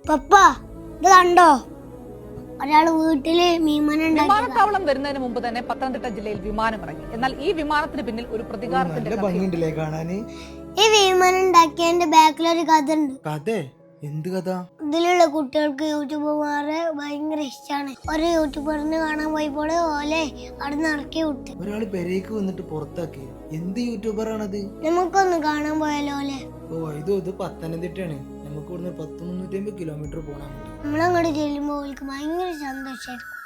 പപ്പ ഇത് കണ്ടോ, ഒരാള് വീട്ടില് വിമാനത്താവളം വരുന്നതിന് മുമ്പ് തന്നെ പത്തനംതിട്ട ജില്ലയിൽ വിമാനം ഇറങ്ങി. എന്നാൽ ഈ വിമാനത്തിന് പിന്നിൽ ഒരു പ്രതികാരത്തിന്റെ ഈ വിമാനം ഉണ്ടാക്കിയതിന്റെ ബാക്കിലൊരു കഥ ഉണ്ട്. കഥ? എന്ത് കഥ? ഇതിലുള്ള കുട്ടികൾക്ക് യൂട്യൂബർമാരെ ഭയങ്കര ഇഷ്ടമാണ്. ഒരു യൂട്യൂബറിന് കാണാൻ പോയപ്പോൾ ഓലെ അവിടെ നടക്കി വിട്ട് ഒരാള് പെരേക്ക് വന്നിട്ട് പുറത്താക്കി. എന്ത് യൂട്യൂബറാണത്? നമുക്കൊന്ന് കാണാൻ പോയാലോ ഓലെ? ഇത് പത്തനംതിട്ടയാണ്. നമുക്ക് ഇവിടുന്ന് 100-150 കിലോമീറ്റർ പോകണം. നമ്മളങ്ങോട്ട് ചെല്ലുമ്പോൾ ഓൾക്ക് ഭയങ്കര സന്തോഷമായിരിക്കും.